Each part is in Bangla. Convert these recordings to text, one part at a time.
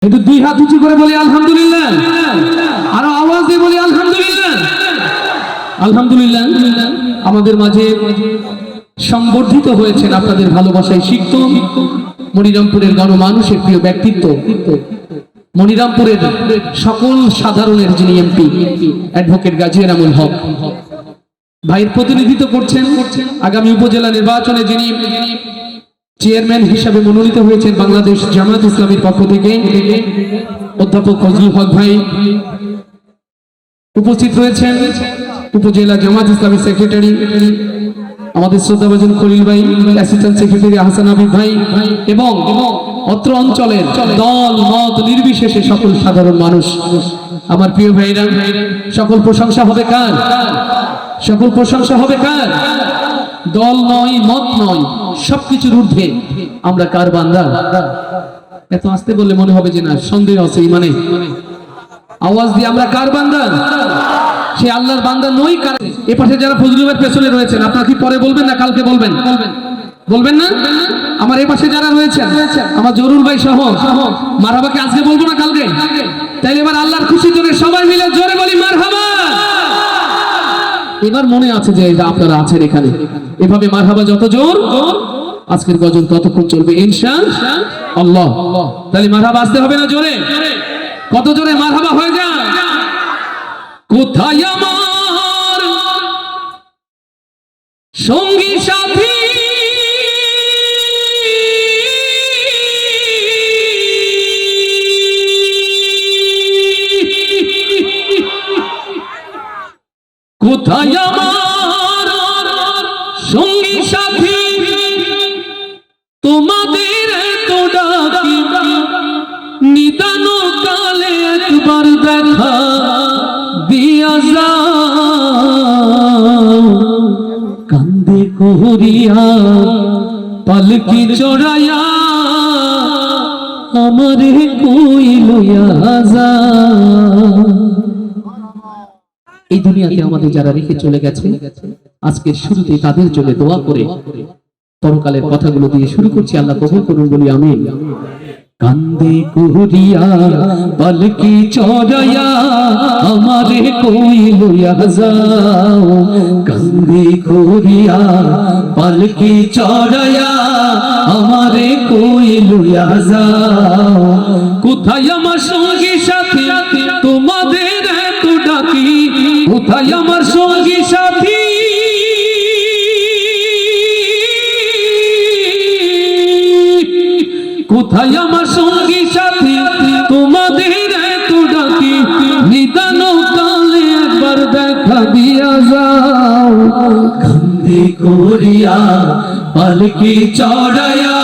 একটু দুই হাত উঁচু করে বলি আলহামদুলিল্লাহ, আর আওয়াজ দিয়ে বলি আলহামদুলিল্লাহ। আলহামদুলিল্লাহ আমাদের মাঝে সংবর্ধিত হয়েছেন আপনাদের ভালোবাসায় সিক্ত মনিরামপুরের গণমানুষের প্রিয় ব্যক্তিত্ব, মনিরামপুরের সকল সাধারণের যিনি এমপি অ্যাডভোকেট গাজী এনামুল হক ভাইয়ের প্রতিনিধিত্ব করছেন। আগামী উপজেলা নির্বাচনে যিনি চেয়ারম্যান হিসাবে মনোনীত হয়েছেন বাংলাদেশ জামায়াত ইসলামীর পক্ষ থেকে অধ্যাপক ফজলুল হক ভাই উপস্থিত রয়েছেন। উপজেলা জামায়াত ইসলামীর সেক্রেটারি আমাদের শ্রদ্ধাভাজন খলিল ভাই, অ্যাসিস্ট্যান্ট সেক্রেটারি হাসান হাবিব ভাই এবং অত্র অঞ্চলের দল মত নির্বিশেষে সকল সাধারণ মানুষ, আমার প্রিয় ভাইরা, সকল প্রশংসা হবে কার? সকল প্রশংসা হবে কার? দল নয়, মত নয়, সবকিছুর ঊর্ধ্বে আমরা কার বান্দা? এত আসতে বললে মনে হবে যে না সন্দেহ আছে ইমানে। আওয়াজ দিয়ে আমরা কার বান্দা? সে আল্লাহর বান্দা নই। কার এ পাশে যারা ফজলুলের পেছনে রয়েছেন আপনারা কি পরে বলবেন না কালকে বলবেন? বলবেন না? আমার এ পাশে যারা রয়েছেন আমার জরুল ভাই সহ মারহাবাকে আজকে বলবো না কালকে? তাইলে এবার আল্লাহর খুশির জন্য সবাই মিলে জোরে বলি মারহাবা। এবার মনে আছে যে আপনারা আছেন এখানে, এভাবে মারহাবা যত জোর আজকের গজল ততক্ষণ চলবে ইনশাআল্লাহ। তাহলে মারহাবা আসতে হবে না জোরে? কত জোরে মারহাবা হয়ে যায়? কোথায় আমার সঙ্গী সাথী, কোথায় আমার সঙ্গী সাথী, তোমাদের তো ডাকি নিদান কালে একবার দেখা দিয়া যাও, কান্দে করিয়া পালকি চড়াইয়া আমারে কই লইয়া যাও। এই দুনিয়াতে আমাদের যারা রেখে চলে গেছে আজকের শুরুতে তাদের জন্য দোয়া করে পরকালের কথাগুলো দিয়ে শুরু করছি। আল্লাহ কবুল করুন বলি আমিন। কান্দে করিয়া পালকি চড়াইয়া আমারে কই লইয়া যাও, কান্দে করিয়া পালকি চড়াইয়া আমারে কই লইয়া যাও, কোথায় আমার সঙ্গী সাথী তোমাদের এত ডাকি, কোথায় আমার সঙ্গী সাথী, কোথায় আমার সঙ্গী সাথী তোমাদের এত ডাকি নিদান কালে একবার দেখা দিয়া যাও, কান্দে করিয়া পালকি চড়াইয়া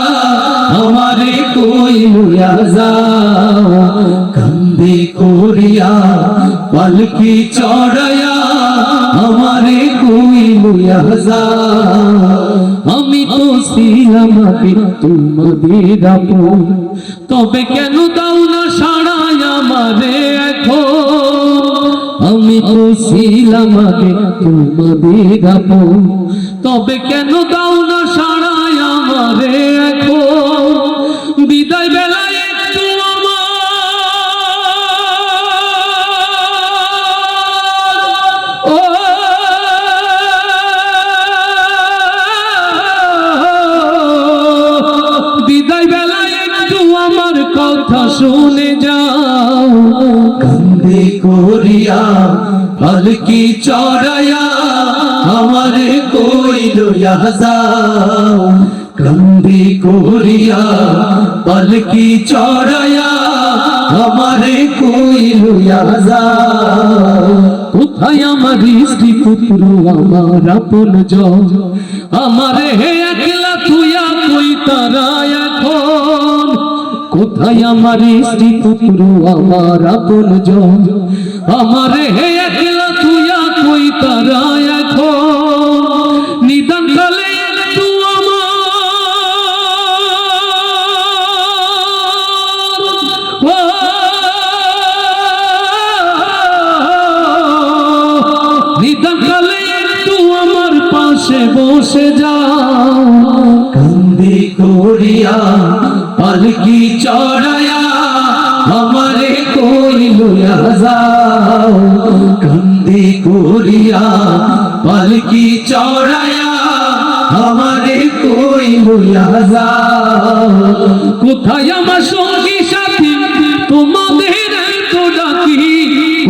আমারে কই লইয়া যাও, কান্দে করিয়া পালকি চড়াইয়া আমারে কই লইয়া যাও। আমি তো ছিলাম আগে তোমাদের আপন, তবে কেন দাও না সাড়াই আমারে এখন, আমি তো ছিলাম আগে তোমাদের আপন, তবে কেন দাও না সাড়াই আমারে এখন, বিদায় বেলায় একটু কথা শুনে যাও, কান্দে করিয়া পালকি চড়াইয়া আমারে কই লইয়া যাও, কান্দে করিয়া পালকি চড়াইয়া আমারে কই লইয়া যাও, কোথায় আমার স্ত্রী পুত্র আমার আপন জন, আমারে একলা তুইয়া কই তারা এখন, কোথায় আমার স্ত্রী পুত্র আমার আপন জন, আমারে একলা তুইয়া কই তারা এখন, নিদান কালে একটু আমার নিদান কালে একটু আমার পাশে বসে যাও, কান্দে করিয়া পালকি চড়াইয়া চড়ায়া আমারে কই লইয়া যাও কোথায় আমার সঙ্গী সাথী তোমাদের এত ডাকি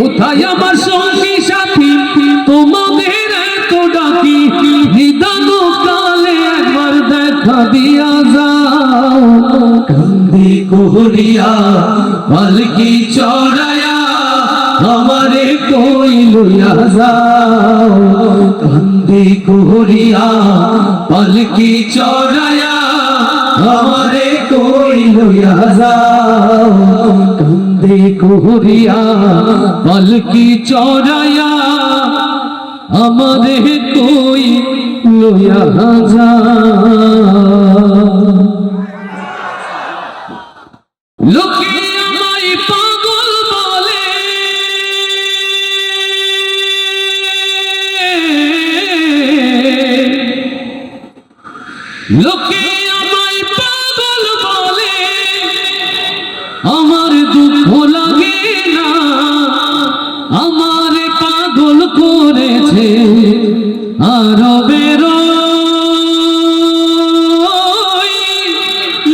কোথায় আমার সঙ্গী সাথী তোমাদের এত ডাকি নিদান কালে একবার দেখা দিয়া যাও কান্দি কোহরিয়া পালকি চড়ায়া আমারে কই লইয়া যাও কান্দি কোহরিয়া পালকি চড়ায়া আমারে কই লইয়া যাও কান্দি কোহরিয়া পালকি চড়ায়া আমারে কই লইয়া যাও লোকে আমায় পাগল বলে লোকে আমায় পাগল বলে আমার দুঃখ লাগে না আমার পাগল করেছে আরবের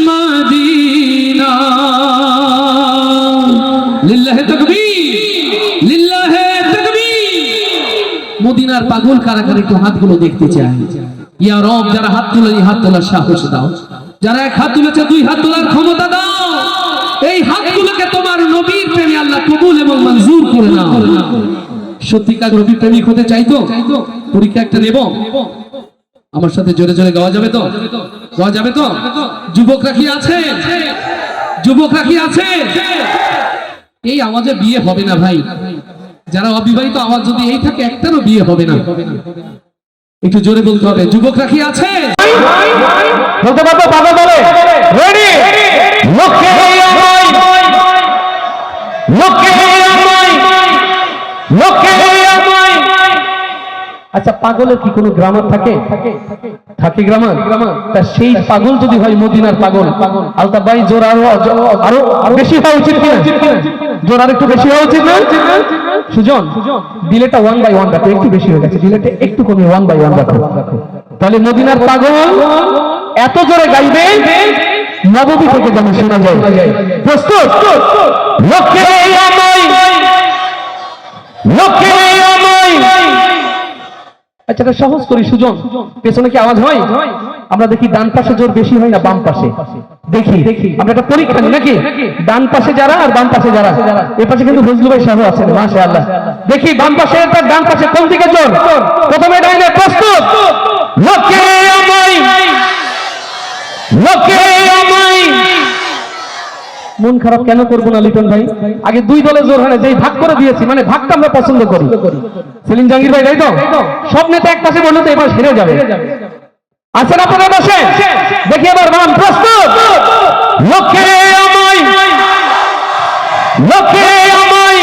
মদিনা লিল্লাহে তাকবীর লিল্লাহে তাকবীর মদিনার পাগল কারা কারা একটু হাতগুলো দেখতে চাই ইয়া রব যারা হাত তুলে হাত তোলার সাহস দাও যারা এক হাত তুলেছে দুই হাত তোলার ক্ষমতা দাও এই হাতগুলোকে তোমার নবীর প্রেমে আল্লাহ কবুল এবং মঞ্জুর করে নাও সত্যিকার নবী প্রেমিক হতে চাইতো পরীক্ষা একটা নেব আমার সাথে জোরে জোরে গাওয়া যাবে তো গাওয়া যাবে তো যুবকরা কি আছে যুবকরা কি আছে এই আওয়াজে বিয়ে হবে না ভাই যারা অবিবাহিত আওয়াজ যদি এই থাকে একটারও বিয়ে হবে না একটু জোরে বলতে হবে যুবকরা কি আছে বলতে পারবো বাবা বলে রেডি লোকে আমায় লোকে আমায় লোকে আমায় আচ্ছা পাগলের কি কোনো গ্রামার থাকে থাকে গ্রামার তা সেই পাগল যদি হয় মদিনার পাগল আলতাফ ভাই জোর আরো বেশি হওয়া উচিত কিনা জোর আর একটু বেশি হওয়া উচিত না সুজন ডিলেটা 1 বাই 1 রাখো একটু বেশি হয়ে গেছে ডিলেটা একটু কমিয়ে 1 বাই 1 রাখো তাহলে মদিনার পাগল এত জোরে গাইবে নববী থেকে যেন শোনা যায় প্রস্তুত লোকে আমায় লোকে আমায় আচ্ছা এটা সহজ করি সুজন পেছনে কি আওয়াজ হয় আমরা দেখি ডান পাশে জোর বেশি হয় না বাম পাশে দেখি আমরা একটা পরীক্ষা নিই নাকি ডান পাশে যারা আর বাম পাশে যারা এই পাশে কিন্তু ফজলু ভাই সাহেব আছেন মাশাআল্লাহ দেখি বাম পাশে আর ডান পাশে কোন দিকে জোর প্রথমে ডাইনে প্রস্তুত লোকে আমায় লোকে আমায় মন খারাপ কেন করবো না লিটন ভাই আগে দুই দলে জোর হয় যেই ভাগ করে দিয়েছি মানে ভাগটা আমরা পছন্দ করি সেলিম জাহাঙ্গীর ভাই তাই তো সব নেতা এক পাশে বললে তো এবার হেরে যাবে আছেন আপনারা বসে দেখি এবার বাম প্রস্তুত লোকে আমায় লোকে আমায়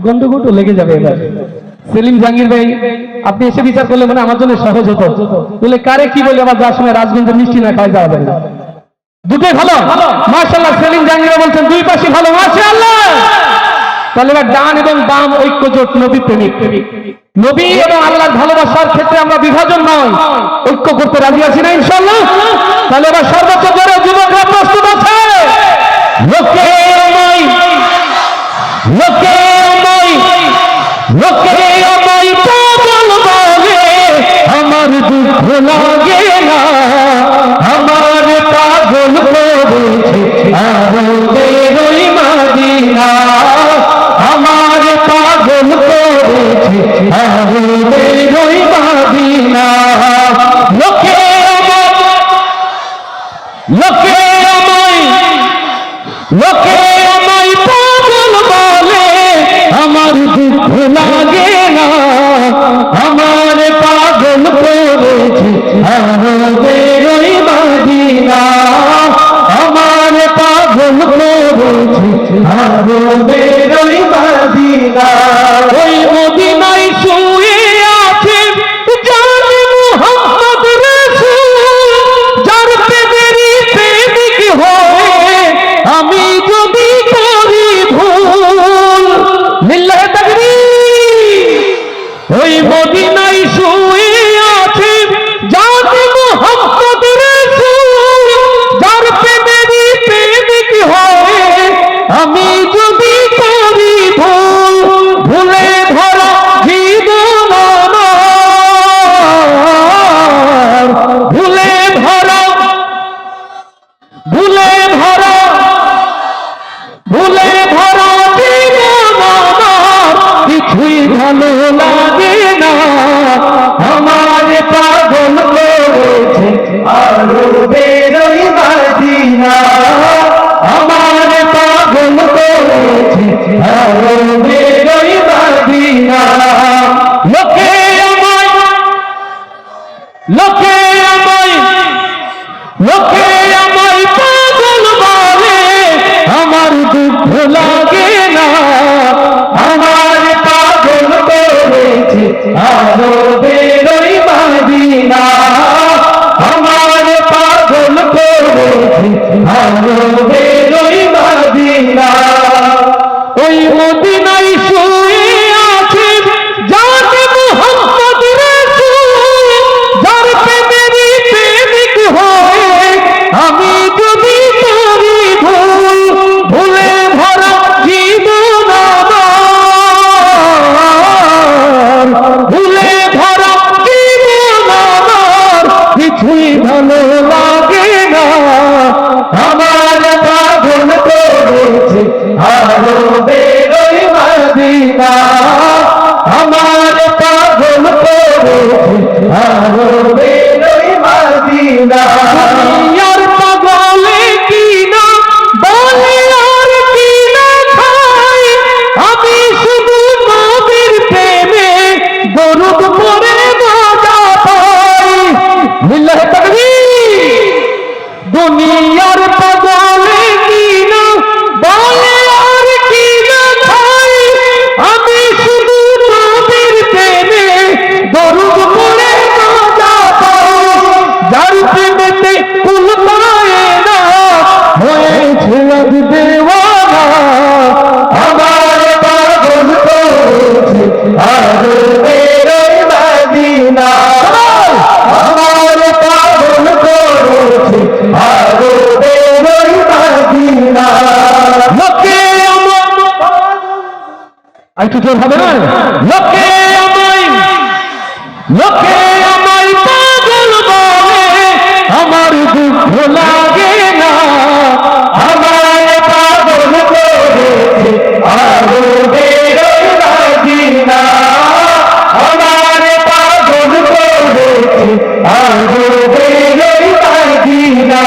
গন্ডগোল লেগে যাবে এবার সেলিম জাহাঙ্গীর ভাই আপনি এসে বিচার করলে মানে আমার জন্য সহজ হতো বলে কারে কি বলে আবার যাওয়ার সময় রাজগঞ্জের মিষ্টি না খাওয়া যাবে না দুটোই ভালো মাশাআল্লাহ সেলিম জাহাঙ্গীর বলছেন দুই পাশে ভালো মাশাআল্লাহ তাহলে এবার ডান এবং বাম ঐক্য জোট নবী প্রেমিক নবী এবং আল্লাহর ভালোবাসার ক্ষেত্রে আমরা বিভাজন নয় ঐক্য করতে রাজি আছি না ইনশাআল্লাহ তাহলে এবার সর্বোচ্চ জোরে যুবকরা প্রস্তুত আছে লোকে আমায় লোকে আমায় লোকে আমায় পাগল বলে আমার দুঃখ লাগে না আমার পাগল করেছে আরবের ওই মদিনা আমার পাগল করেছে আরবের ওই মদিনা লোকে আমায় লোকে আমায় লোকে আমায় পাগল বলে আমার দুঃখ লাগে না আমার পাগল করেছে আরবের ওই মদিনা আমার পাগল করেছে আরবের ওই মদিনা ওই মদিনায় শুয়ে আছে জানে মুহাম্মদ রাসূল যার প্রেমেরই প্রেমিক হয়ে আমি যদি করি ভুল লিল্লাহে তাকবীর ওই মদিনায় আর একটু জোর হবে না? লোকে আমায় পাগল বলে, আমার দুঃখ লাগে না, আমার পাগল করেছে আরো বেরোয় রাজি না, আমার পাগল করেছে আরো বেরোয় রাজি না,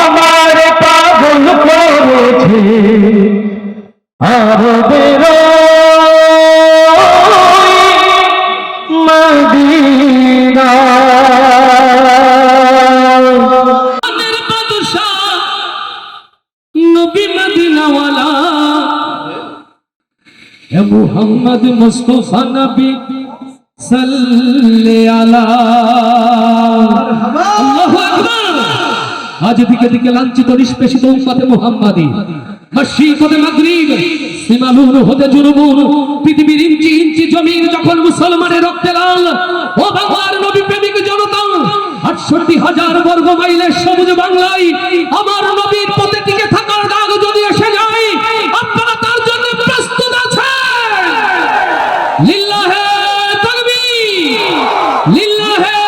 আমার পাগল করেছে আরো বেরোয় মদিনা। নবী মদিনাওয়ালা হে মুহাম্মদ মুস্তাফা নবী সাল্লি আলা। আল্লাহু আকবার। আজ দিকে দিকে লাঞ্ছিত নিষ্পেষিত উম্মতে মুহাম্মাদি, মশরিক হতে মাগরিব, সীমালুন হতে জুনুবুন, পৃথিবীর ইঞ্চি ইঞ্চি জমিন যখন মুসলমানের রক্তে লাল, ও বাংলার নবী প্রেমিক জনতা, ৬৮,০০০ বর্গ মাইলের সবুজ বাংলায় আমার নবীর পথে টিকে থাকার দাগ যদি এসে যায়, আপনারা তার জন্য প্রস্তুত আছেন? লিল্লাহে তাকবীর, লিল্লাহে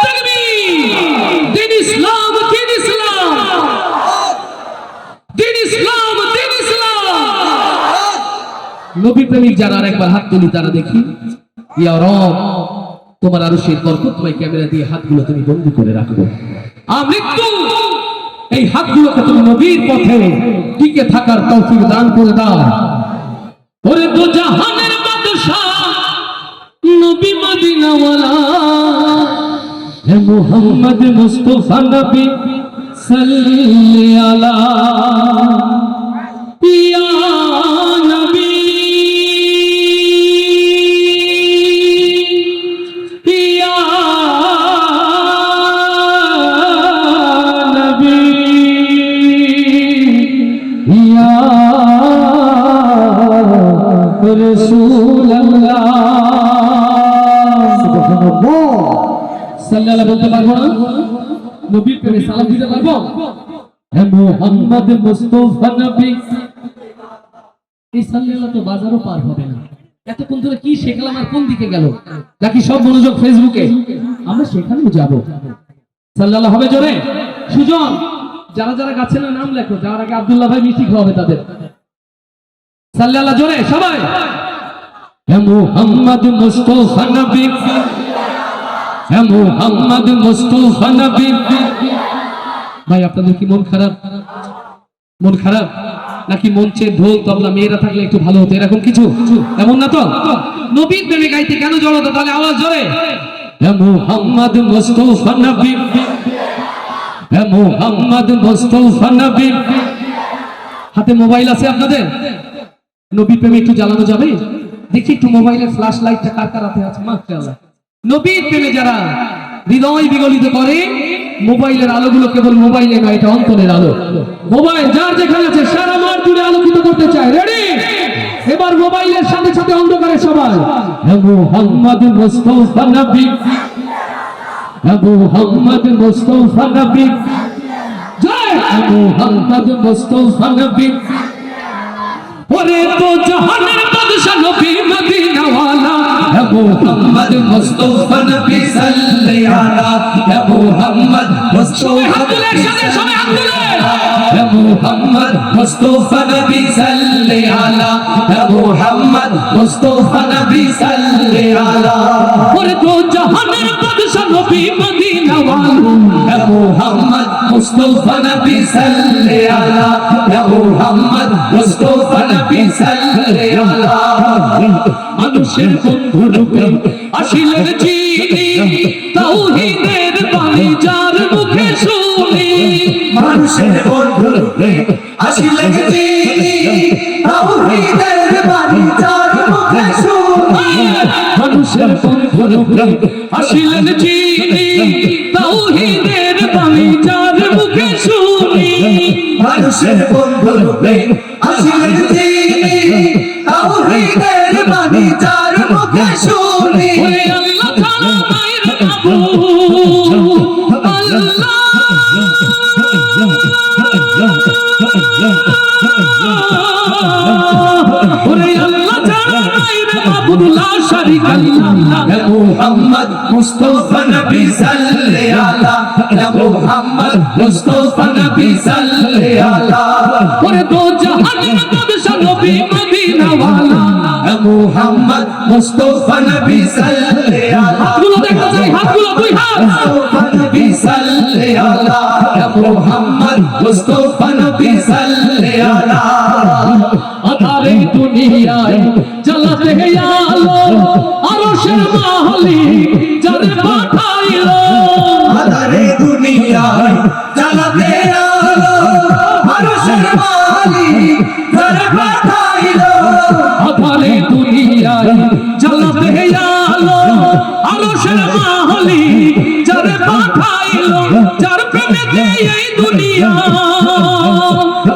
তাকবীর। দিন ইসলাম, দিন ইসলাম, দিন ইসলাম, দিন ইসলাম। নবী প্রেমিক যারা আরেকবার হাত তুলি তারা দেখি। ইয়া রব, তোমার আরশের বরকতময় ক্যামেরা দিয়ে হাতগুলো তুমি বন্দী করে রাখো। আমৃত্যু এই হাতগুলোকে তুমি নবীর পথে টিকে থাকার তৌফিক দান করে দাও। ওরে দো জাহানের বাদশা নবী মদিনাওয়ালা হে মুহাম্মদ মুস্তাফা নবী সাল্লি আলা। ইয়া নবী রাসূলুল্লাহ সুবহানাল্লাহ সাল্লাল্লাহু বলতে পারবো না? নবীর প্রেমে সালাম দিতে পারবো? হে মুহাম্মদ মুস্তাফা নবী। এই সাল্লাল্লাহ তো বাজারও পার হবে না। এতক্ষণ ধরে কি শেখালাম আর কোন দিকে গেল? নাকি সব মনোযোগ ফেসবুকে? আমরা সেখানেও যাব। সাল্লাল্লাহ হবে জোরে। সুজন, যারা যারা গাছের নাম লেখো, যার আগে আব্দুল্লাহ ভাই মিষ্টি খাওয়াবে তাদের। সাল্লাল্লাহ জোরে সবাই। হে মুহাম্মদ মুস্তাফা নবী, হে মুহাম্মদ মুস্তাফা নবী। ভাই আপনাদের কি মন খারাপ? মন খারাপ নাকি মঞ্চে ঢোল তবলা মেয়েরা থাকলে একটু ভালো হতো, এরকম কিছু? এমন না তো? নবীর প্রেমে গাইতে কেন জড়াতো? তাহলে আওয়াজ জোরে। হে মুহাম্মদ মুস্তাফা নবী, হে মুহাম্মদ মুস্তাফা নবী। হাতে মোবাইল আছে আপনাদের? নবী প্রেমে একটু জ্বালানো যাবে? দেখি একটু মোবাইলের ফ্ল্যাশ লাইটটা কার কার হাতে আছে। মাশাআল্লাহ। নবীর প্রেমে যারা হৃদয় বিগলিত করে, মোবাইলের আলোগুলো কেবল মোবাইলে নয়, এটা অন্তরের আলো। মোবাইল যার যেখানে আছে সারা মাঠ জুড়ে আলোকিত করতে চায়। রেডি? এবার মোবাইলের সাথে সাথে অন্ধকারে সবাই হে মুহাম্মদ মুস্তাফা নবী, হে মুহাম্মদ মুস্তাফা নবী, জয় হে মুহাম্মদ মুস্তাফা নবী। ওরে তো জাহানের বাদশা নবী মদিনাওয়ালা হে মুহাম্মদ মুস্তাফা নবী সাল্লি আলা। হে মুহাম্মদ মুস্তাফা নবী সাল্লি আলা। হে মুহাম্মদ মুস্তাফা নবী সাল্লি আলা। হে মুহাম্মদ মুস্তাফা নবী সাল্লি আলা। ওরে তো জাহানের বাদশা নবী মদিনাওয়ালা হে মুহাম্মদ মুস্তাফা নবী সাল্লি আলা। হে মুহাম্মদ মুস্তাফা নবী সাল্লি আলা। মানুষের বন্ধু রূপে আসিলেন যিনি, তাওহীদের বাণী যার মুখে শুনি। মানুষের বন্ধু রূপে আসিলেন যিনি, তাওহীদের বাণী যার মুখে শুনি। মানুষের বন্ধু রূপে আসিলেন যিনি, তাওহীদের বাণী যার মুখে শুনি। মানুষের বন্ধু রূপে আসিলেন যিনি, তাওহীদের বাণী যার মুখে শুনি। ওরে আল্লাহ তাআলা মায়ের মাবুদ, আল্লাহ ওরে আল্লাহ ছাড়া নাই রে মাবুদ লা শারিকা লাল্লাহ ইয়া মুহাম্মদ মুস্তাফা নবী সাল্লি আলা ইয়া মুহাম্মদ মুস্তাফা নবী সাল্লি আলা ওরে দো জাহানের বাদশা নবী মদিনা ওয়ালা ইয়া মুহাম্মদ মুস্তাফা নবী সাল্লি আলা হাতগুলো দেখা যায় হাতগুলো দুই হাত মুস্তাফা নবী সাল্লি আলা ইয়া মুহাম্মদ মুস্তাফা নবী সাল্লি আলা আধারে দুনিয়ায় জ্বালাতে আলো আরশের মালিক যারে পাঠাইলো আধারে দুনিয়ায় জ্বালাতে আলো আরশের মালিক যারে পাঠাইলো আধারে দুনিয়ায় জ্বালাতে আলো আরশের মালিক যারে পাঠাইলো যার প্রেমেতে এই দুনিয়া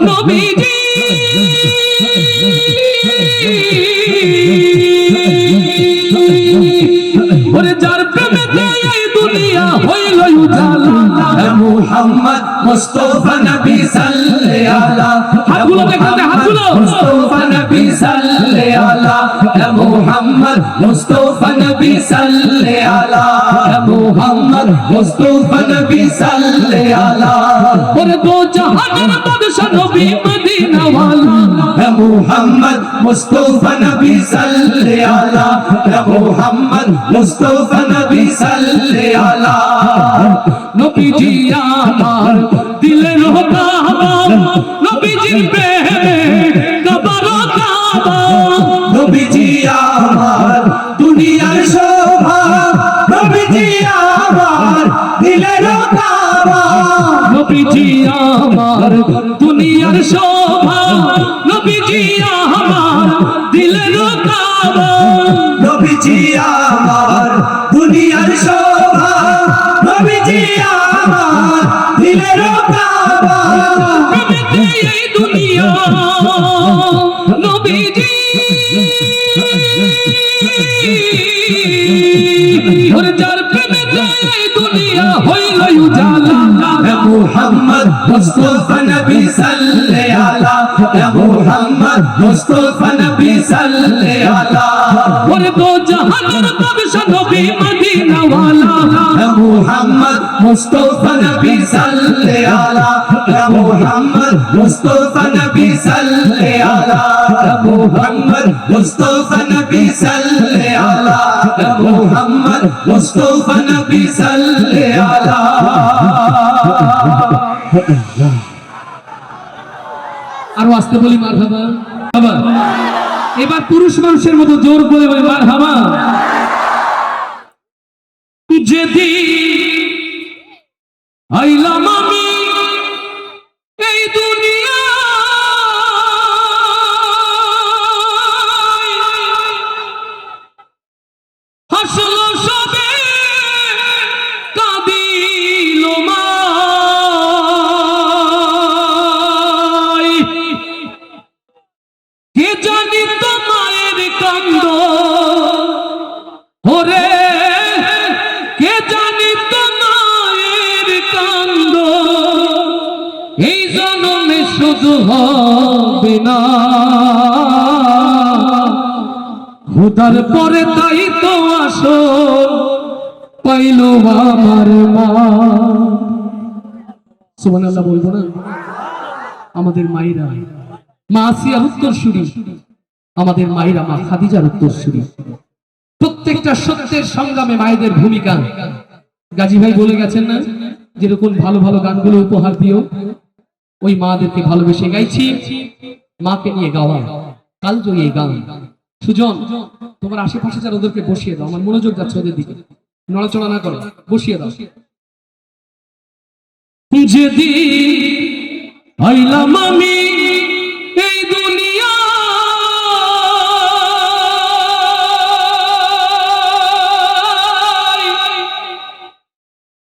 নবীজি ওরে যার প্রেমেতে এই দুনিয়া হইল উজালা ইয়া মুহাম্মদ মুস্তাফা নবী সাল্লি আলা হাতগুলো দেখাতে হাতগুলো মুস্তাফা নবী সাল্লি আলা ইয়া মুহাম্মদ মুস্তাফা নবী সাল্লি আলা ইয়া মুহাম্মদ মুস্তাফা নবী সাল্লি আলা ওরে দো জাহানের বাদশা নবী মদিনা ওয়ালা ইয়া মুহাম্মদ মুস্তাফা নবী সাল্লি আলা ইয়া মুহাম্মদ মুস্তাফা নবী সাল্লি আলা নবীজি আমার দিলের কাবা নবীজির প্রেমে কাবার কাবা নবীজি আমার দুনিয়ার শোভা নবীজি আমার দিলের কাবা নবীজি আমার দুনিয়ার শোভা নবীজি আমার দিলের কাবা নবীজি আমার দুনিয়ার শোভা নবীজি আমার দিলের কাবা প্রেমেতে এই দুনিয়া নবীজি ওরে যার প্রেমেতে এই দুনিয়া হইল উজালা ইয়া মুহাম্মদ মুস্তাফা নবী সাল্লি আলা ইয়া মুহাম্মদ মুস্তাফা নবী সাল্লি আলা ওরে দো জাহানের বাদশা নবী মদিনা ওয়ালা ইয়া মুহাম্মদ মুস্তাফা নবী সাল্লি আলা ইয়া মুহাম্মদ মুস্তাফা নবী সাল্লি আলা ইয়া মুহাম্মদ মুস্তাফা নবী সাল্লি আলা ইয়া মুহাম্মদ মুস্তাফা নবী সাল্লি আলা আরো আসতে বলি মারহাবা বাবা এবার পুরুষ মানুষের মতো জোর করে বলি মারহাবা যেদিন আইলাম আমি এই দুনিয়া হাসলো সবে কাঁদিল মা কে জানি তো মায়ের কান্দ ওরে কে জানি তো মায়ের কান্দ এই জন্মে শুধু হবে না হুদার পরে তাই তো আসল পাইল আমার মা সুবহানাল্লাহ বলবো না আমাদের মায়েরা মা আসিয়ার উত্তরসূরি আমাদের মায়েরা মা খাদিজার উত্তরসূরি প্রত্যেকটা সত্যের সংগ্রামে মায়েদের ভূমিকা গাজী ভাই বলে গেছেন না যেরকম ভালো ভালো গানগুলো উপহার দিও ওই মাদেরকে ভালোবেসে গাইছি মাকে নিয়ে গাওয়া কালজয়ী এই গান সুজন তোমার আশেপাশে যারা ওদেরকে বসিয়ে দাও আমার মনোযোগ যাচ্ছে ওদের দিকে নড়াচড়া না করো বসিয়ে দাও যেদিন আইলাম আমি এই দুনিয়া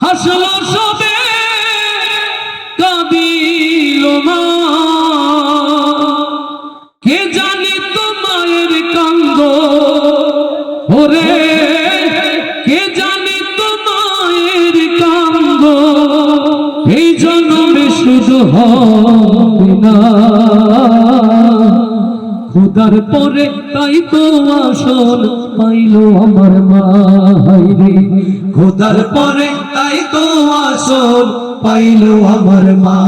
হাসলো সবে কাঁদিল মা কে জানি তো মায়ের কান্দ ওরে কে জানি তো মায়ের কান্দ এই জন্মে শুধু হবে না খোদার পরে তাই তো আসল পাইলো আমার মা রে, খোদার পরে তাই তো আসল পাইলো আমার মা।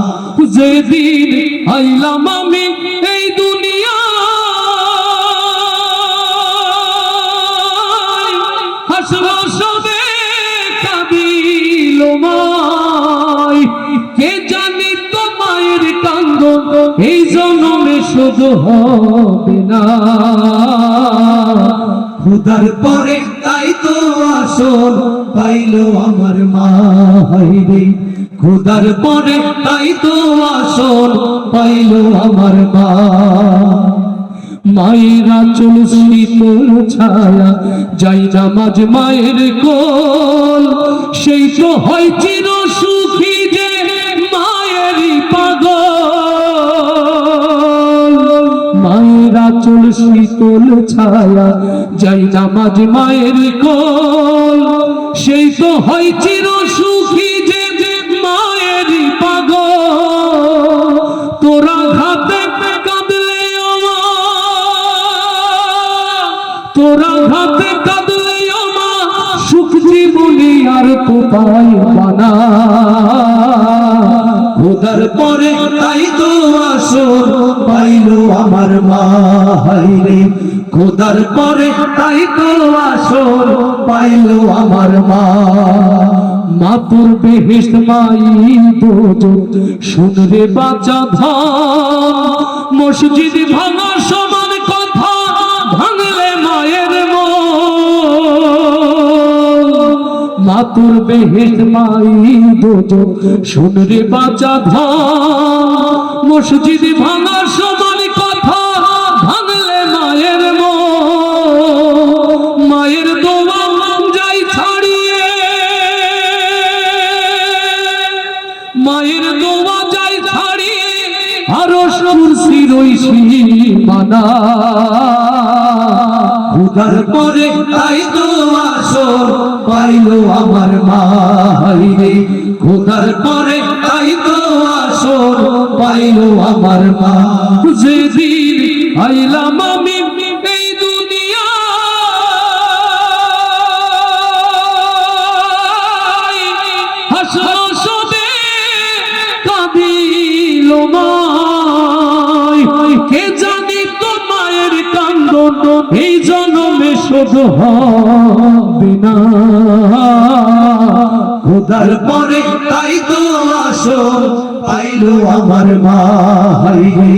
যেদিন আইলাম আমি এই দুনিয়া হাসলো সবে কাঁদিল মাই, কে জানি তো মায়ের কান্দন এই জন্মে শুধু হবে না। খোদার পরে তাই তো আসল পাইলো আমার মা রে, খোদার পরে তাই তো আসল পাইলো আমার মা। মায়েরা চল শীতল ছায়া যাই নামাজ মায়ের কোল, সেই তো হয় চির সুখী যে মায়েরই পাগল। মায়েরা চল শীতল ছায়া যাই নামাজ মায়ের কোল, সেই তো হয় চির সুখী যে মায়েরই পাগল। তোরা ঘাতে কাঁদলে তোরা ঘাতে কাঁদলে মা সুখ জীবনী আর তো পাই বানা। খোদার পরে তাই তো আসল পাইলো আমার মা রে, খোদার পরে তাই তো আসল পাইলো আমার মা। মা তোর বেহেশত মাই দোজখ শুনরে বাঁচা ধান, মসজিদ ভাঙা সমান কথা ভাঙলে মায়ের মন। মা তোর বেহেশত মাই দোজখ শুনরে বাঁচা ধান, মসজিদ ভাঙা সমান কথা ভাঙলে মায়ের মন। মায়ের দোয়া যাই ছাড়িয়ে, মায়ের দোয়া যাই ছাড়িয়ে আরো কুরসির ওই সীমানা। খোদার পরে তাই তো আসল পাইলো আমার মা রে, খোদার পরে তাই তো আসল পাইলো আমার মা। যেদিন আইলাম আমি এই দুনিয়া হাসলো সবে কাঁদিল মাই, কে জানি তো মায়ের কান্দন এই জন্মে শুধু হবে না। খোদার পরে তাই তো আসল পাইলো আমার মা রে,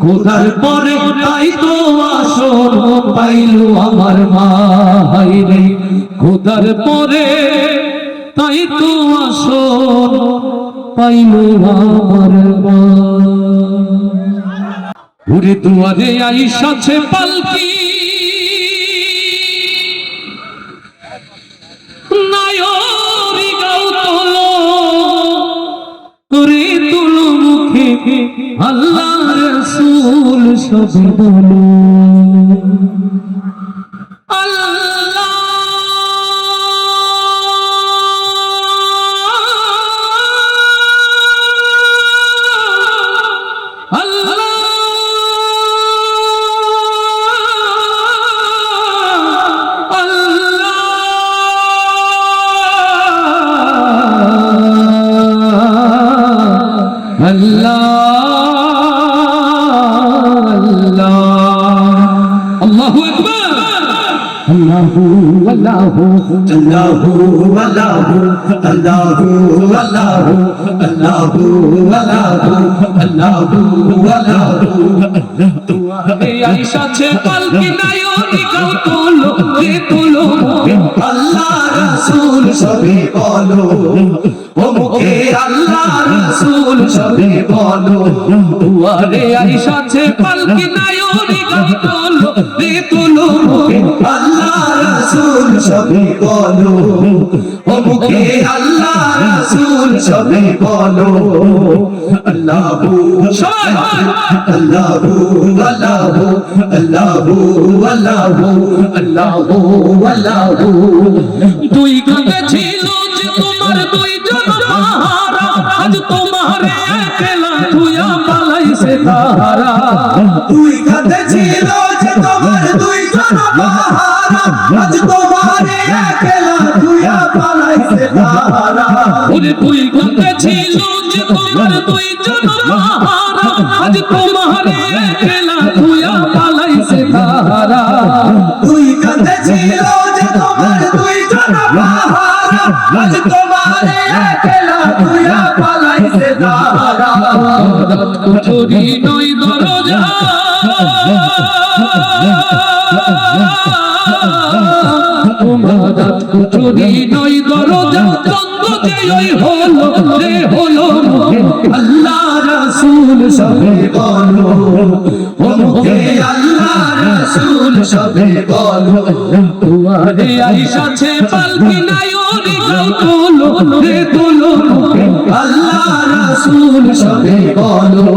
খোদার পরে তাই তো আসল পাইলো আমার মা রে, খোদার পরে তাই তো আসল পাইলো আমার মা। ওরে দুয়ারে আইসাছে পালকি, নায়রি গাও তোলো, ওরে তোলো মুখে আল্লাহ রাসূল সবে বলো। আল্লাহু আকবার, আল্লাহু আল্লাহু আল্লাহু আল্লাহু আল্লাহু আল্লাহু আল্লাহু আল্লাহু আল্লাহু দুয়ারে আইসাছে পালকি, নায়রি গাও তোলো, রে তোলো আল্লাহ রাসূল সবে বলো, ও মুখে আল্লাহ রাসূল সবে বলো। দুয়ারে আইসাছে পালকি, নায়রি গাও তোলো, রে তোলো আল্লাহ রাসূল সবে বলো, ও মুখে আল্লাহ রাসূল সবে বলো। আল্লাহু আল্লাহু আল্লাহু আল্লাহু আল্লাহু আল্লাহু আল্লাহু। দুই কাঁধে ছিল যে তোমার দুইজন পাহারা, আজ তোমার একলা ধুয়া পালাইছে তাহারা দুই কাঁধে ছিল যে তোমার দুইজন পাহারা আজ তোমারে একলা দুইয়া পালাইছে তাহারা ওরে দুই কাঁধে ছিল যে তোমার দুইজন পাহারা আজ তোমারে একলা দুইয়া পালাইছে তাহারা দুই কাঁধে ছিল যে তোমার দুইজন পাহারা আজ তোমারে একলা দুইয়া পালাইছে তাহারা চুরি নই দরজা তোমার চুরি নই দরজা চন্দ্র যে ওই হলো রে হলো আল্লাহ রাসূল সবে বলো ও মুখে আল্লাহ রাসূল সবে বলো দুয়ারে আইসাছে পালকি নায়রি গাও তোলো রে তোলো আল্লাহ রাসূল সবে বলো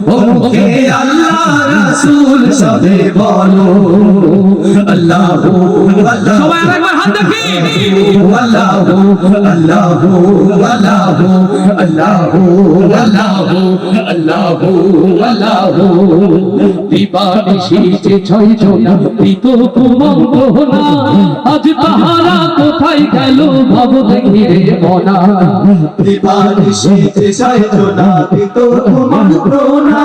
ও মুখে আল্লাহ রাসূল সবে বলো আল্লাহু আল্লাহ সবাই আরেকবার হাত দেখি আল্লাহু আল্লাহু আল্লাহু আল্লাহু আল্লাহু আল্লাহু আল্লাহু দিবানিশি যে ছয় জনা পিত কুমঙ্গনা আজ তাহারা কোথায় গেল ভাব দেখি রে মনা দিবানিশিতে সাইজনা দিত তোমার প্রণা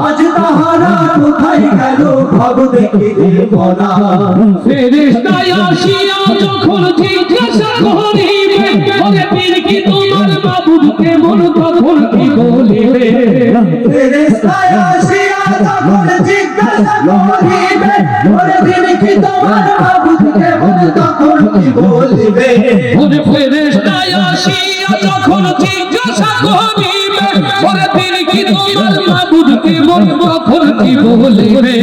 আজ তাহারা কোথায় গেল ভাব দেখি রে মনা ফেরেশতায় আসিয়া যখন জিজ্ঞাসা করিবে ওরে পীর কি তোমার মাবুদ কেমন তখন কি বলিবে ফেরেশতায় আসিয়া যখন জিজ্ঞাসা করিবে ওরে দিন কি তোমার মাবুদ কেমন তখন কি বলিবে ওরে ফেরেশতায় আসিয়া যখন জিজ্ঞাসা করিবে ওরে পীর কি তোমার মাবুদ কেমন তখন কি বলিবে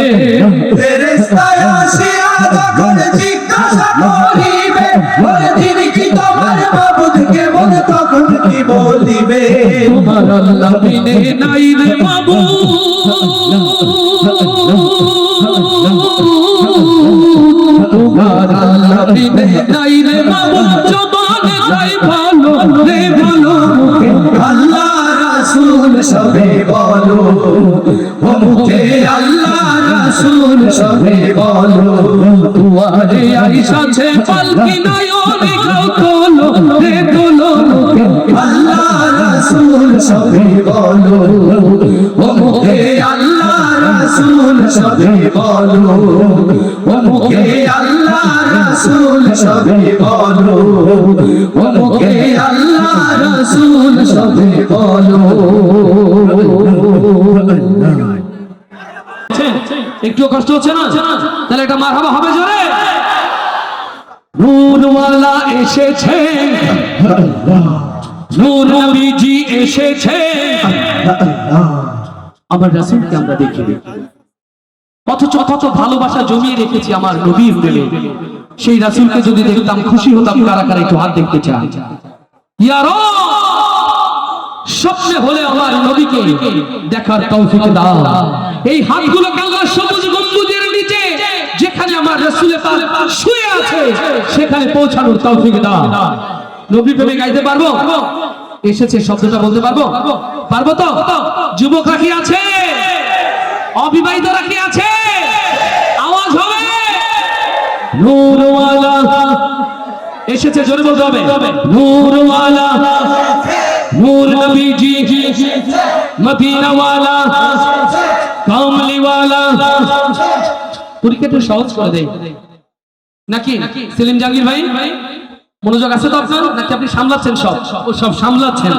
ফেরেশতায় আসিয়া যখন জিজ্ঞাসা করিবে ওরে দিন কি তোমার মাবুদ কেমন তখন কি বলিবে তোমার আল্লাহ বিনে নাই রে মাবুদ তোমার আল্লাহ বিনে নাই রে মাবুদ জবানে নাই ভালো রে ভালো আল্লাহ রাসূল সবে বলো ও মুখে আল্লাহ রাসূল সবে বলো দুয়ারে আইসাছে পালকি নায়রি গাও তোলো রে তোলো আল্লাহ রাসূল সবে বলো ও মুখে আল্লাহ রাসূল সবে বলো ও মুখে আল্লাহ রাসূল সবে বলো ও মুখে আল্লাহ রাসূল সবে বলো একটু কষ্ট হচ্ছে না তাহলে একটা মারহাবা হবে জোরে নূরওয়ালা এসেছে নূর নবীজি এসেছে আমার রাসূলকে আমরা দেখি অথচ কত ভালোবাসা জমিয়ে রেখেছি আমার নবীর প্রেমে সেই রাসূলকে যদি দেখতাম খুশি হতাম কারা কারা একটু হাত দেখতে চাই ইয়া রাব স্বপ্নে হলে আমার নবীকে দেখার তৌফিক দাও এই হাতগুলো আল্লাহ সবুজ গম্বুজের নিচে যেখানে আমার রাসূল পাক শুয়ে আছে সেখানে পৌঁছানোর তৌফিক দাও নবী প্রেমে গাইতে পারবো এসেছে শব্দটা বলতে পারবো পারবো তো যুবকরা কি আছে অবিবাহিতরা কি আছে আওয়াজ হবে নূরওয়ালা এসেছে জোরে বলতে হবে নূরওয়ালা নূর নবীজি মদিনা ওয়ালা কামলি ওয়ালা পরীক্ষাটা সহজ করে দেই নাকি সেলিম জাহাঙ্গীর ভাই মনোযোগ আছে তো আপনার নাকি আপনি সামলাচ্ছেন সব সামলাচ্ছেন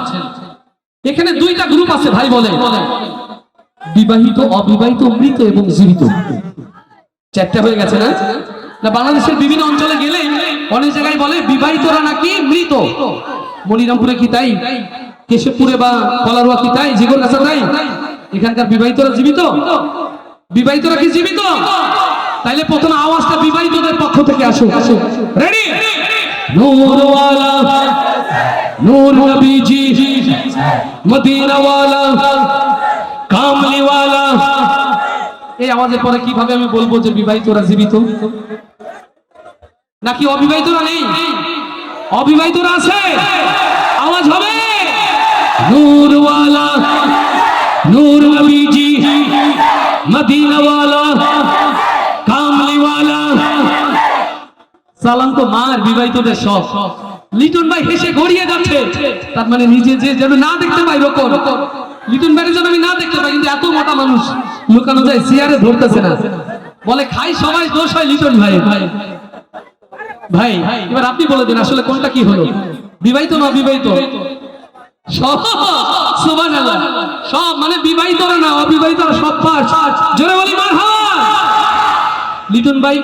এখানে দুইটা গ্রুপ আছে ভাই বলে বিবাহিত অবিবাহিত মৃত এবং জীবিত চারটা হয়ে গেছে না না বাংলাদেশের বিভিন্ন অঞ্চলে গেলে অনেক জায়গায় বলে বিবাহিতরা নাকি মৃত মনিরামপুরে কি তাই কেশবপুরে বা কলারোয়া কি তাই জিগরগাছা তাই এখানকার বিবাহিতরা জীবিত বিবাহিতরা কি জীবিত তাইলে প্রথম আওয়াজটা বিবাহিতদের পক্ষ থেকে আসুক রেডি নূরওয়ালা নূর নবীজি মদিনা ওয়ালা কামলি ওয়ালা এই আওয়াজের পরে কিভাবে আমি বলবো যে বিবাহিতরা জীবিত নাকি অবিবাহিতরা নেই অবিবাহিতরা আছে আওয়াজ হবে নূরওয়ালা নূর নবী मदीना वाला कामली वाला সালাম তো মার বিবাহিতদের সব। লিটন ভাই হেসে গড়িয়ে যাচ্ছে, তার মানে নিজে যে যেন না দেখতে পাই রকম। লিটন ভাইয়ের যেন আমি না দেখতে পাই, কিন্তু এত মোটা মানুষ লুকানো যায়, চেয়ারে ধরতেছে না, বলে খাই সবাই, দোষ হয় লিটন ভাই। ভাই এবার আপনি বলে দিন আসলে কোনটা কি হলো, বিবাহিত না অবিবাহিত? সব সুবহানাল্লাহ, সব মানে বিবাহিতরা না অবিবাহিতরা সব পাস। জোরে বলি মারহাবা। লিটন ভাই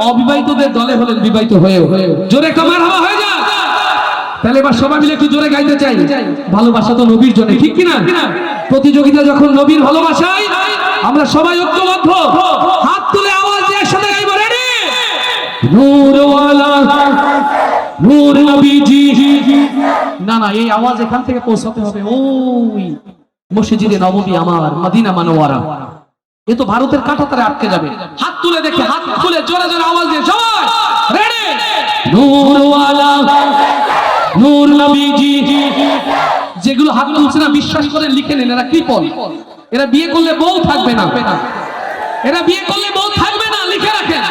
অবিবাহিতদের দলে হলেন বিবাহিত হয়েও। জোরে একটা মারহাবা হয়ে যায়। তাহলে এবার সবাই মিলে একটু জোরে গাইতে চাই, ভালোবাসা তো নবীর জন্য, ঠিক কিনা? প্রতিযোগিতা যখন নবীর ভালোবাসায়, আমরা সবাই ঐক্যবদ্ধ, হাত তুলে আওয়াজ দিয়ে একসাথে গাইবো। রেডি? নূরওয়ালা নূর নবীজি। না না, এই আওয়াজ এখান থেকে পৌঁছাতে হবে ওই মসজিদে নববী আমার মদিনা মানওয়ারা। এ তো ভারতের কাঁটাতারে আটকে যাবে। হাত তুলে দেখে, হাত তুলে জোরে জোরে আওয়াজ দিয়ে সবাই রেডি? নূরওয়ালা নূর নবীজি। যেগুলো হাত তুলছে না, বিশ্বাস করে লিখে নেন, এরা কৃপণ, এরা বিয়ে করলে বউ থাকবে না, এরা বিয়ে করলে বউ থাকবে না, লিখে রাখেন।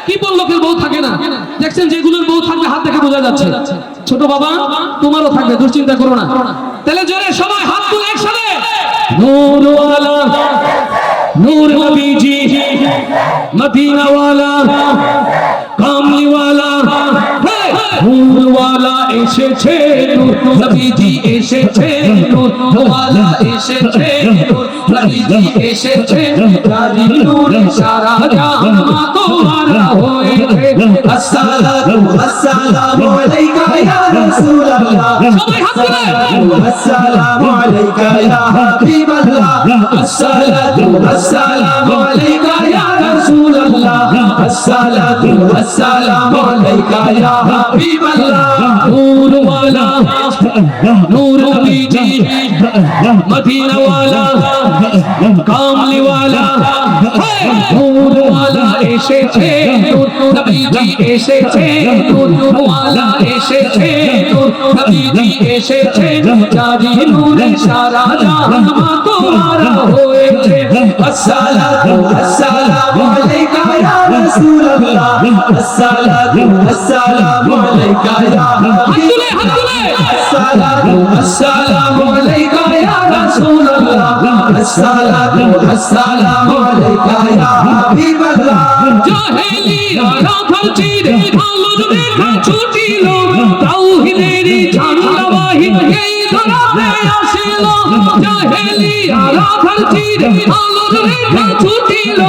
কৃপণ লোকের বউ থাকে না, দেখছেন যেগুলোর বউ থাকবে হাত দেখে বোঝা যাচ্ছে। ছোট বাবা তোমারও থাকবে, দুশ্চিন্তা করো না। তাহলে জোরে সবাই হাত তুলে একসাথে, নূরওয়ালা নূর নবীজি মদিনা ওয়ালা কামলি ওয়ালা নূর ওয়ালা এসেছে, নূর নবীজি এসেছে, নূর ওয়ালা এসেছে, নূর নবীজি এসেছে, জারি নূরে সারা জাহান তোমারা হয়েছে। আসসালাতু আসসালামু আলাইকা ইয়া রাসূলুল্লাহ। সবাই হাত তুলে, আসসালামু আলাইকা ইয়া হাবিবাল্লাহ। আসসালাতু আসসালামু আলাইকা ইয়া রাসূলুল্লাহ। আসসালাতু আসসালামু আলাইকা ইয়া হাবিবাল্লাহ। নূর ওয়ালা নূর নবীজি মদিনা ওয়ালা কামলি ওয়ালা নূর ওয়ালা এসেছে, নূর নবীজি এসেছে, নূর ওয়ালা এসেছে, নূর নবীজি এসেছে, জারি নূরে সারা জাহান তোমারা হয়েছে। আসসালাতু আসসালামু আলাইকা ইয়া রাসূলুল্লাহ। আসসালাতু আসসালামু আলাইকা ইয়া হাবিবাল্লাহ। আসসালাতু আসসালামু আলাইকা ইয়া রাসূলুল্লাহ। আসসালাতু আসসালামু আলাইকা ইয়া হাবিবাল্লাহ। জাহেলিয়া রাখাল চিরে আলোর রেখা ছুটিল, তাওহীদের ঝান্ডা বাহি এই ধরাতে আসিল। জাহেলিয়া রাখাল চিরে আলোর রেখা ছুটিল,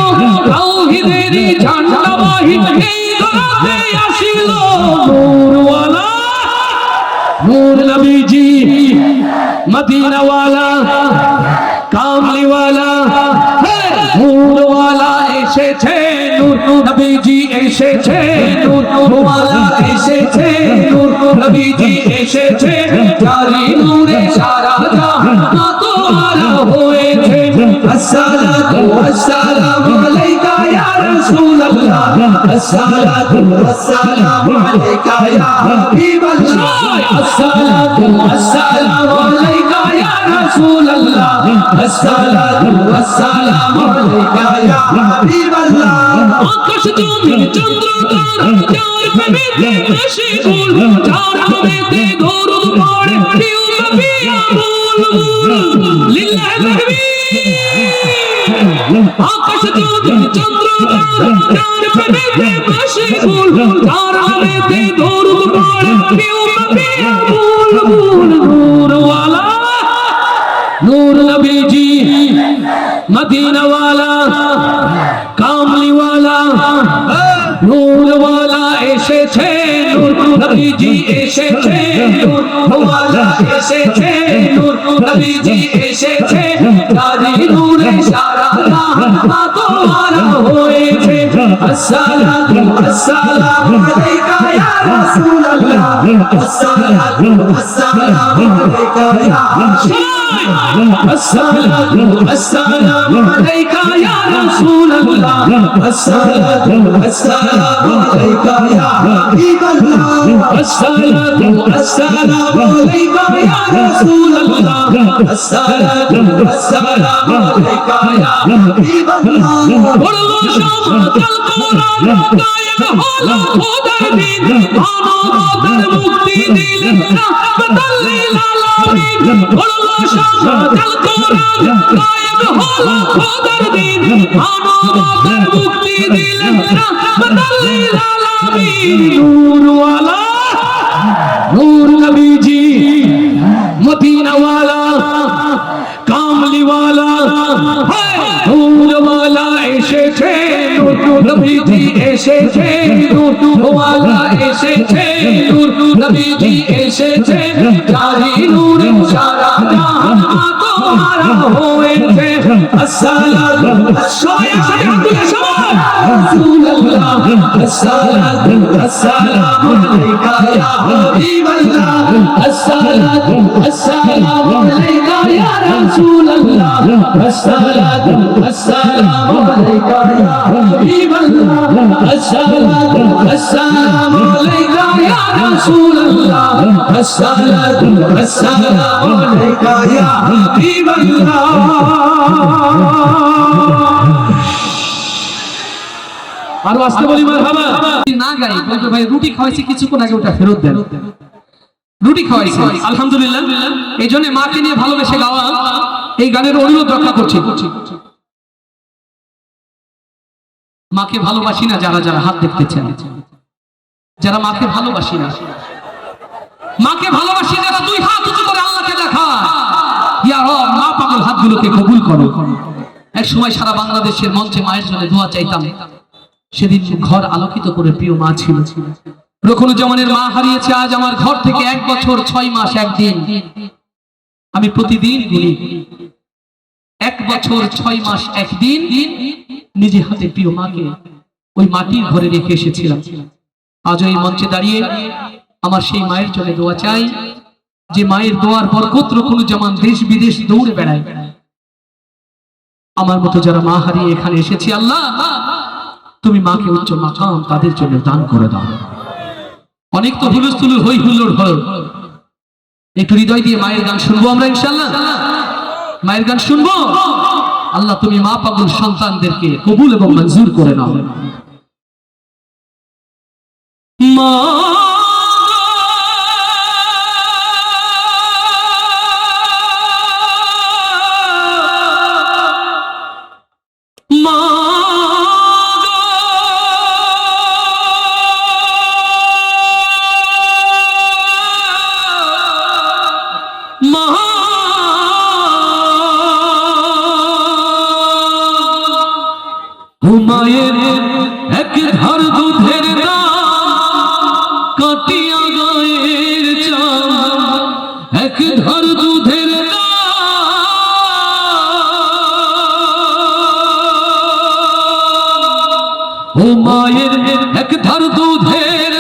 তাওহীদের ঝান্ডা বাহি এই ধরাতে আসিল। নূরওয়ালা নূর নবীজি মদিনা ওয়ালা কামলি ওয়ালা নূর ওয়ালা এসেছে, নূর নবীজি এসেছে, নূর ওয়ালা এসেছে, নূর নবীজি এসেছে, জারি নূরে সারা জাহান তোমারা হয়েছে। আসসালাতু আসসালামু আলাইকা ইয়া রাসূলুল্লাহ। আসসালাতু আসসালামু আলাইকা ইয়া হাবিবাল্লাহ। আসসালাতু আসসালামু আলাইকা ইয়া রাসূলুল্লাহ। আসসালাতু আসসালামু আলাইকা ইয়া হাবিবাল্লাহ। আকাশ জমিন চন্দ্র তারা যার প্রেমেতে মশগুল, যার প্রেমেতে দরুদ পড়ে প্রিয় নবী আমুল লিল্লাহি তাকবীর। আকাশ জমিন চন্দ্র তারা যার প্রেমেতে মশগুল, যার প্রেমেতে দরুদ পড়ে প্রিয় নবী আমুল। নূরওয়ালা নূর নবীজি মদিনা ওয়ালা কামলি ওয়ালা নূর ওয়ালা এসেছে, নূর নবীজি এসেছে, নূর ওয়ালা এসেছে, নূর নবীজি এসেছে, জারি নূরে সারা জাহান তোমারা হয়েছে। আসসালাতু আসসালামু আলাইকা ইয়া রাসূলুল্লাহ আসসালাতু আসসালামু আলাইকা ইয়া আসসালাতু আসসালামু আলাইকা ইয়া রাসূলুল্লাহ আসসালাতু আসসালামু আলাইকা ইয়া হাবিবাল্লাহ আসসালাতু আসসালামু আলাইকা ইয়া রাসূলুল্লাহ আসসালাতু আসসালামু আলাইকা ইয়া হাবিবাল্লাহ বড় শামতাল কোরআন কায়েম হলো খোদার দিন মানবতার মুক্তি দিলেন রাহমাতাল লিল আলামিন বড় শামতাল কোরআন কায়েম হলো খোদার দিন মানবতার মুক্তি দিলেন রাহমাতাল লিল আলামিন নূর ওয়ালা নূর নবীজি মদিনা ওয়ালা কামলি ওয়ালা নূর ওয়ালা এসেছে নূর নবীজি এসেছে নূর ওয়ালা এসেছে নূর নবীজি এসেছে জাহি নূর সারা জাহান তোমারা হয়েছে আসসালাতু রাসূলুল্লাহ আসসালাতু আসসালামু আলাইকা ইয়া হাবিবাল্লাহ আসসালাতু আসসালামু আলাইকা ইয়া রাসূলুল্লাহ আসসালাতু আসসালামু আলাইকা ইয়া হাবিবাল্লাহ আসসালাতু আসসালামু আলাইকা ইয়া রাসূলুল্লাহ আসসালাতু আসসালামু আলাইকা ইয়া হাবিবাল্লাহ আর আসতে বলি মারহাবা না গাই বলতো ভাই রুটি খাওয়াইছি কিছুক্ষণ আগে ওটা ফেরত দেন রুটি খাওয়াইছি আলহামদুলিল্লাহ এইজন্য মাকে নিয়ে ভালোবেসে গাওয়া এই গানের অনুরোধ রক্ষা করছি মাকে ভালোবাসি না যারা যারা হাত দেখতেছেন যারা মাকে ভালোবাসি না মাকে ভালোবাসি যারা দুই হাত উঁচু করে আল্লাহকে দেখা ইয়া রব মা পাগল হাতগুলোকে কবুল করো এক সময় সারা বাংলাদেশের মঞ্চে মায়ের জন্য দোয়া চাইতাম সেদিন ঘর আলোকিত করে প্রিয় মা ছিল রুকনুজ্জামানের মা হারিয়েছে আজ আমার ঘর থেকে 1 বছর 6 মাস 1 দিন আমি প্রতিদিন গুনি 1 বছর 6 মাস 1 দিন নিজে হাতে প্রিয় মাকে ওই মাটির ঘরে রেখে এসেছিলাম আজ এই মঞ্চে দাঁড়িয়ে আমার সেই মায়ের জন্য দোয়া চাই যে মায়ের দোয়ার বরকত রুকনুজ্জামান দেশ বিদেশ দৌড়ে বেড়ায় আমার মতো যারা মা হারিয়ে এখানে এসেছি আল্লাহ তুমি মাকে উচ্চ মাকাম তাদের জন্য দান করে দাও অনেক তো হুলস্থুল হই হুল্লোড় হলো একটু হৃদয় দিয়ে মায়ের গান শুনবো আমরা ইনশাআল্লাহ মায়ের গান শুনবো আল্লাহ তুমি মা পাগল সন্তানদেরকে কবুল এবং মঞ্জুর করে নাও মা মায়ের এক ধার দুধের কাটিয়া গায়ের চাম এক ধার দুধের ও মায়ের এক ধার দুধের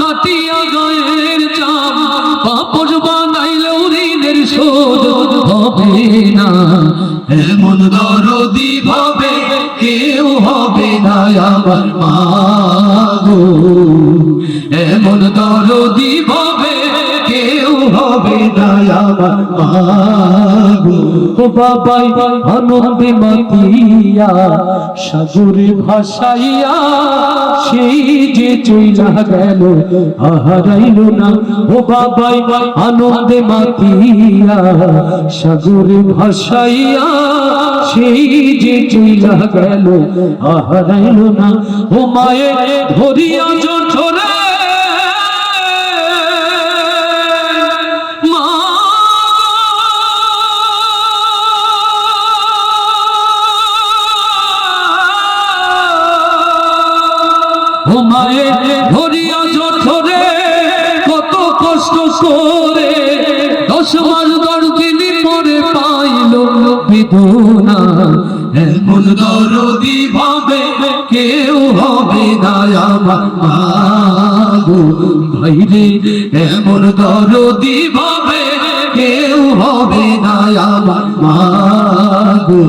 কাটিয়া গায়ের চাম পাপড় বানাইলেও ঋণের শোধ হবে না এমন দরদি ভাবে কেউ হবে না আমার মা গো এমন দরদি ভাবে কেউ হবে না আমার মা গো ও বাবাই আনন্দে মাতিয়া সাগরে ভাসাইয়া সেই যে চইলা গেল হারাইল না ও বাবাই আনন্দে মাতিয়া সাগরে ভাসাইয়া সেই যে চইলা গেল হারাইল না ও মায়ে ধরিয়া জঠরে মা ও মায়ে ধরিয়া জঠরে কত কষ্ট করে 10 মাস 10 দিন পরে পাইল বেদনা এমন দরদি ভাবে কে কেউ হবে না আমার মাগো ভাইরে এমন দরদি ভাবে কেউ হবে না আমার মাগো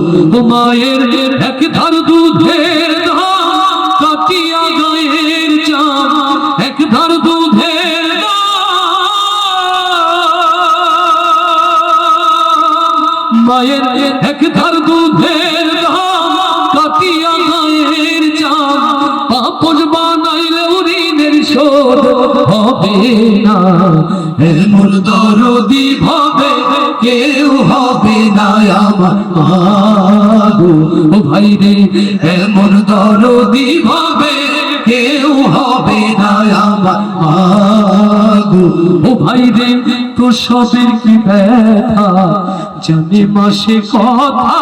মায়ের এক ধার দুধের দাম কাটিয়া গায়ের চাম এক ধার দুধের মায়ের এক ধার দুধের দাম কাটিয়া গায়ের চাম পাপস বানাইলে ঋণের শোধ হবে না এমন দরদি ভাবে কেউ হবে না আমার মাগো ভাইরে এমন দরদি ভাবে কেউ হবে না আমার মাগো ভাইরে প্রসবের কি ব্যথা জানে মাসে কথা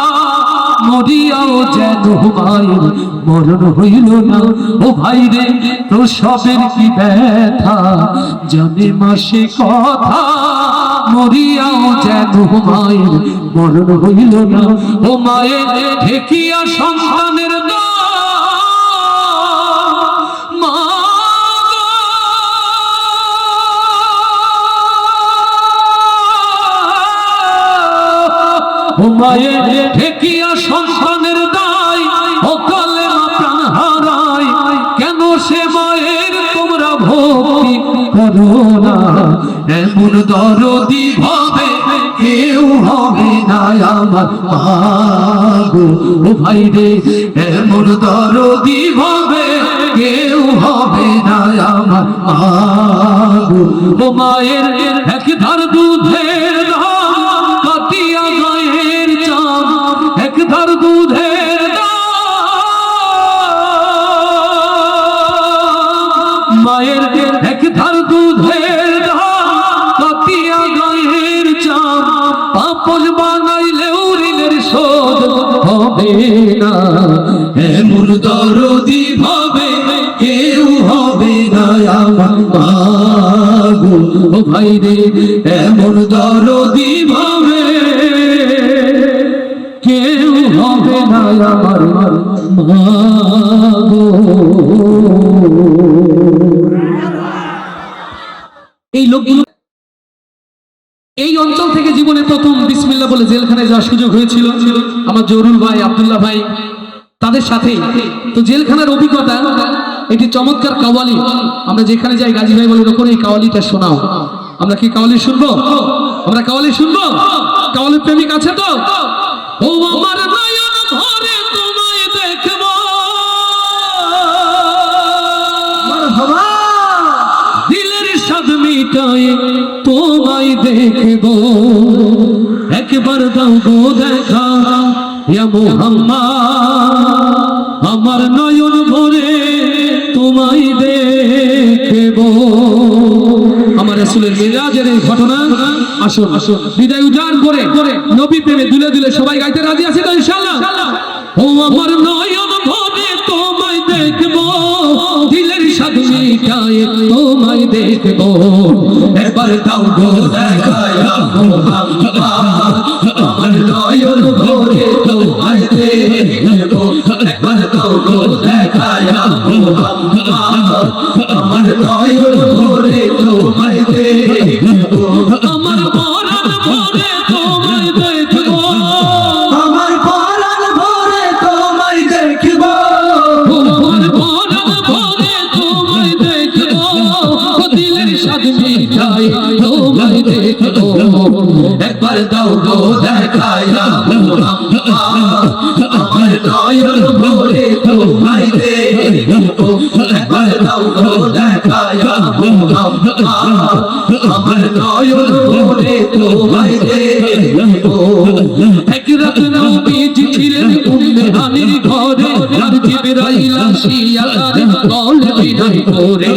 মরিয়াও যেন মায়ের মরণ হইল না ও ভাইরে প্রসবের কি ব্যথা জানে মাসে কথা মরিয়াও যেন মায়ের মরণ হইল না ও মায়ের ঠেকিয়া সন্তানের মায়ের ঠেকিয়া সন্তানের দায় অকালে প্রাণ হারায় কেন সে মায়ের তোমরা ভক্তি করো না এমন দরদি ভাবে কেউ হবে না আমার মাগো ভাইরে এমন দরদি ভাবে কেউ হবে না আমার মাগো মায়ের এক ধার দুধের দাম কাটিয়া গায়ের চাম এক ধার দুধের মায়ের এক ধার দুধের কাটিয়া গায়ের চাম পাপস বানাইলে ঋণের শোধ হবে না এমন দরদি ভাবে কেউ হবে না আমার মাগো ভাইরে এমন দরদি ভাবে কেউ হবে না আমার মাগো এই লোকগুলো এই অঞ্চল থেকে জীবনে প্রথম বিসমিল্লাহ বলে জেলখানায় যাওয়ার সুযোগ হয়েছিল আমার জরুল ভাই আব্দুল্লাহ ভাই তাদের সাথে তো জেলখানার অভিজ্ঞতা এটি চমৎকার কাওয়ালি আমরা যেখানে যাই গাজী ভাই বলে ওখানে এই কাওয়ালিটা শোনাও আমরা কি কাওয়ালি শুনবো আমরা কাওয়ালি শুনবো কাওয়ালি প্রেমিক আছে তো ও আমার নয়ন ভরে তোমায় দেখবো মারহাবা দিলের স্বাদ মিটায় তোমায় দেখবো একবার দাও গো দেখা ইয়া মুহাম্মদ আমার নয়ন ভরে তোমায় দেখবো আমার রাসূলের মিরাজের এই ঘটনা আসুন আসুন বিদায় উজান করে নবী প্রেমে দুলে দুলে সবাই গাইতে রাজি আছে তো ইনশাআল্লাহ ও আমার নয়ন ভরে তোমায় দেখবো দিলের স্বাদ মিটায় তোমায় দেখবো একবার দাও গো দেখা ইয়া মুহাম্মদ আমার নয়ন ভরে তোমায় দেখবো একবার দাও গো দেখা ইয়া মুহাম্মদ আমার নয়ন ভরে তোমায় দেখবো আমার পরাণ ভরে তোমায় দেখবো আমার পরাণ ভরে তোমায় দেখবো আমার পরাণ ভরে তোমায় দেখবো দিলের স্বাদ মিটায় তোমায় দেখবো একবার দাও গো দেখা ইয়া মুহাম্মদ আমার নয়ন ভরে তোমায় দেখবো একবার দাও গো দেখা ইয়া মুহাম্মদ আমার নয়ন ভরে তোমায় দেখবো এক রাত নবীজি ছিলেন উম্মে হানির ঘরে আর জিবরাইল আসিয়া তার কলে বিদায় করে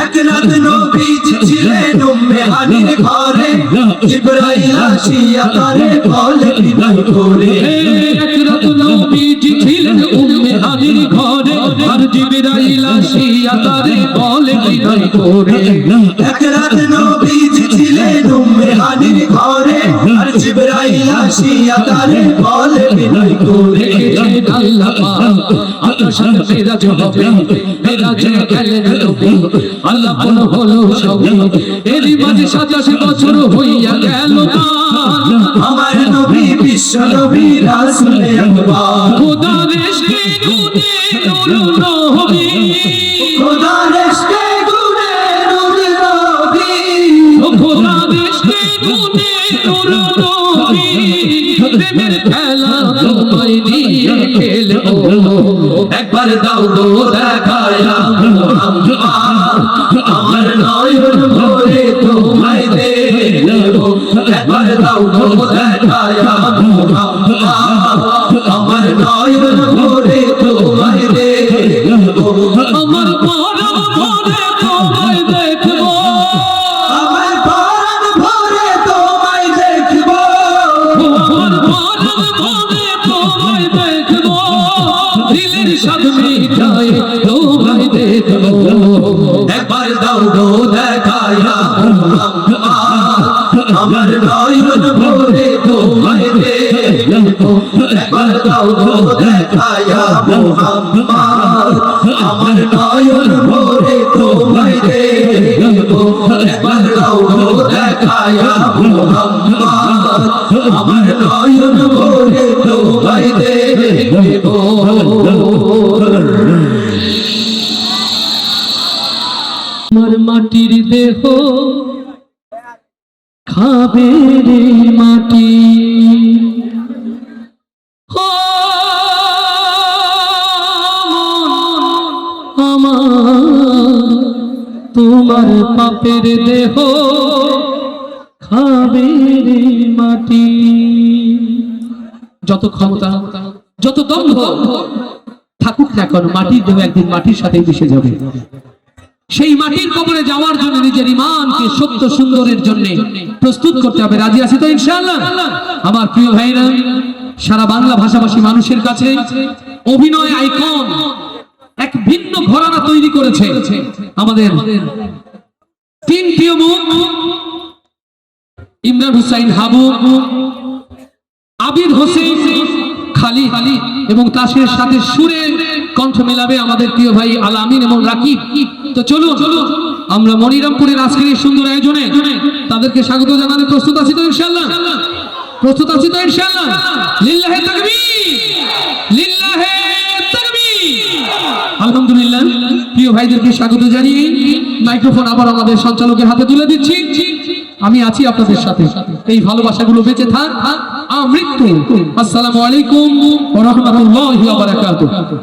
এক রাত নবীজি ছিলেন উম্মে হানির ঘরে জিবরাইল আসিয়া তার কলে বিদায় করে এক রাত নবীজি ছিলেন উম্মে হানির ঘরে আর জিবরাইল আসিয়া তার কলে বিদায় করে এক রাত নবীজি ছিলেন উম্মে হানির ঘরে আর জিবরাইল আসিয়া তার কলে বিদায় করে আল্লাহ পাক আপনার সাথে মেরাজ হবে মেরাজে গেলেন নবী আল্লাহ কোন হলো সবে এরই মাঝে 87 বছর হইয়া গেল আমার নবী বিশ্ব নবী রাসূল আকবার খোদার ইশকে গুনে নূর নবী খোদার ইশকে গুনে নূর নবী খোদার ইশকে গুনে নূর নবী প্রেমের খেলা তোমায় নিয়ে খেলবো একবার দাও গো দেখায়া মুহাম্মদ আমার নয়ন ভরে তোমায় দেখবো একবার দাও গো দেখায়া মুহাম্মদ আমার নয়ন ভরে তোমায় দেখবো আমার পরাণ ভরে তোমায় দেখবো আমার পরাণ ভরে তোমায় দেখবো আমার পরাণ ভরে তোমায় দেখবো দিলের স্বাদ মিটায় তোমায় দেখবো একবার দাও গো দেখায়া মুহাম্মদ আমার নয়ন ভরে তোমায় দেখবো একবার দাও গো দেখায়া মুহাম্মদ আমার নয়ন ভরে তোমায় দেখবো একবার দাও গো দেখায়া মুহাম্মদ আমার নয়ন ভরে তোমায় দেখবো আমার মাটির দেহ খাবে রে মাটি ও মন আমার তোমার পাপের দেহ খাবে রে মাটি যত ক্ষমতা যত দম্ভ থাকুক না কেন মাটির দেহ একদিন মাটির সাথে মিশে যাবে সেই মাটির কবরে যাওয়ার জন্য নিজের ঈমানকে সত্য সুন্দরের জন্য প্রস্তুত করতে হবে রাজি আছি তো ইনশাআল্লাহ আমার প্রিয় ভাইরা সারা বাংলা ভাষাভাষী মানুষের কাছে অভিনয় আইকন এক ভিন্ন ঘরানা তৈরি করেছে আমাদের তিন প্রিয় মুখ ইমরান হুসাইন হাবু আবির হোসেন খালিদ এবং তাসের সাথে সুরে কণ্ঠ মেলাবে আমাদের প্রিয় ভাই আল আমিন এবং রাকিব তো চলুন আমরা মনিরামপুরের আজকের এই সুন্দর আয়োজনে তাদেরকে স্বাগত জানাতে প্রস্তুত আছি তো ইনশাআল্লাহ প্রস্তুত আছি তো ইনশাআল্লাহ লিল্লাহে তাকবীর লিল্লাহে তাকবীর আলহামদুলিল্লাহ প্রিয় ভাইদেরকে স্বাগত জানিয়ে মাইক্রোফোন আবার আমাদের সঞ্চালকের হাতে তুলে দিচ্ছি আমি আছি আপনাদের সাথে এই ভালোবাসাগুলো বেঁচে থাক আমৃত্যু আসসালামু আলাইকুম ওয়া রাহমাতুল্লাহি ওয়া বারাকাতুহু